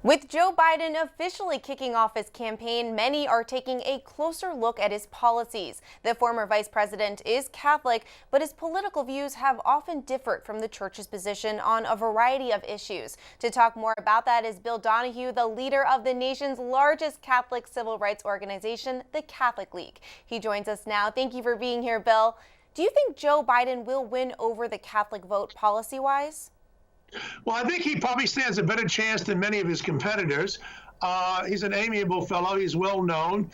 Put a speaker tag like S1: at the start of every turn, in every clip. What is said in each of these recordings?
S1: With Joe Biden officially kicking off his campaign, many are taking a closer look at his policies. The former vice president is Catholic, but his political views have often differed from the church's position on a variety of issues. To talk more about that is Bill Donohue, the leader of the nation's largest Catholic civil rights organization, the Catholic League. He joins us now. Thank you for being here, Bill. Do you think Joe Biden will win over the Catholic vote policy-wise?
S2: Well, I think he probably stands a better chance than many of his competitors. He's an amiable fellow. He's well known.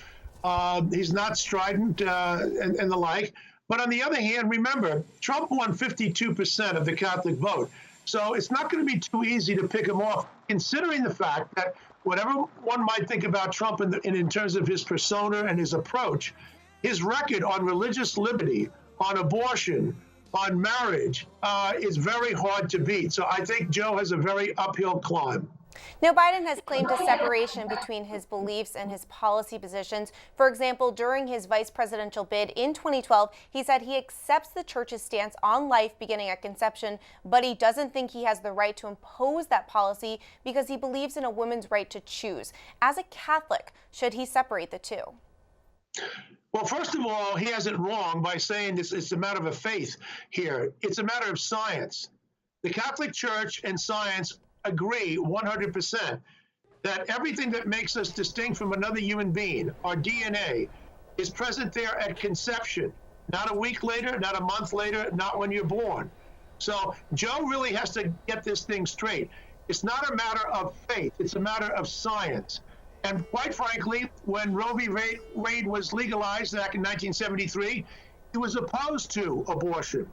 S2: He's not strident and the like. But on the other hand, remember, Trump won 52% of the Catholic vote. So it's not going to be too easy to pick him off, considering the fact that whatever one might think about Trump in terms of his persona and his approach, his record on religious liberty, on abortion, on marriage is very hard to beat. So I think Joe has a very uphill climb.
S1: Now, Biden has claimed a separation between his beliefs and his policy positions. For example, during his vice presidential bid in 2012, he said he accepts the church's stance on life beginning at conception, but he doesn't think he has the right to impose that policy because he believes in a woman's right to choose. As a Catholic, should he separate the two?
S2: Well, first of all, he has it wrong by saying this it's a matter of faith here. It's a matter of science. The Catholic Church and science agree 100% that everything that makes us distinct from another human being, our DNA, is present there at conception, not a week later, not a month later, not when you're born. So Joe really has to get this thing straight. It's not a matter of faith. It's a matter of science. And quite frankly, when Roe v. Wade was legalized back in 1973, he was opposed to abortion.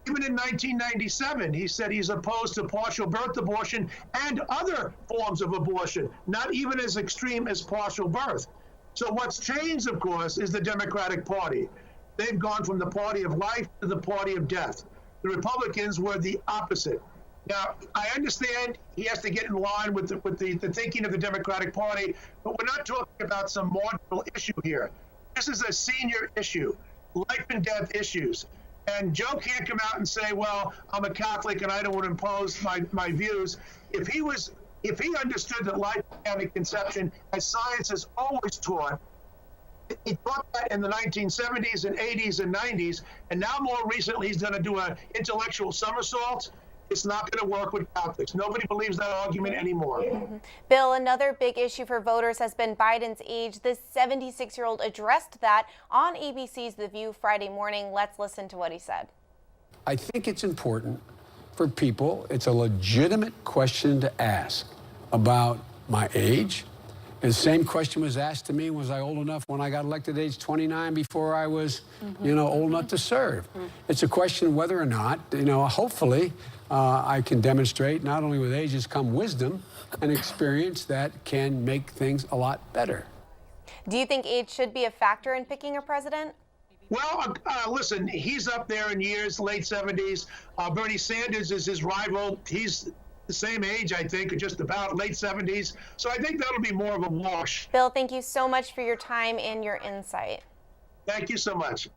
S2: Even in 1997, he said he's opposed to partial birth abortion and other forms of abortion, not even as extreme as partial birth. So what's changed, of course, is the Democratic Party. They've gone from the party of life to the party of death. The Republicans were the opposite. Now, I understand he has to get in line with the thinking of the Democratic Party, but we're not talking about some marginal issue here. This is a senior issue, life and death issues. And Joe can't come out and say, well, I'm a Catholic and I don't want to impose my views. If he understood that life began at conception, as science has always taught, he taught that in the 1970s and 80s and 90s, and now more recently he's going to do an intellectual somersault. It's not going to work with Catholics. Nobody believes that argument anymore.
S1: Bill, another big issue for voters has been Biden's age. This 76-year-old addressed that on ABC's The View Friday morning. Let's listen to what he said.
S3: I think it's important for people. It's a legitimate question to ask about my age. The same question was asked to me, was I old enough when I got elected at age 29 before I was, old enough to serve? It's a question of whether or not, hopefully I can demonstrate not only with age has come wisdom and experience that can make things a lot better.
S1: Do you think age should be a factor in picking a president?
S2: Well, listen, he's up there in years, late 70s. Bernie Sanders is his rival. He's the same age, I think, or just about late 70s. So I think that'll be more of a wash.
S1: Bill, thank you so much for your time and your insight.
S2: Thank you so much.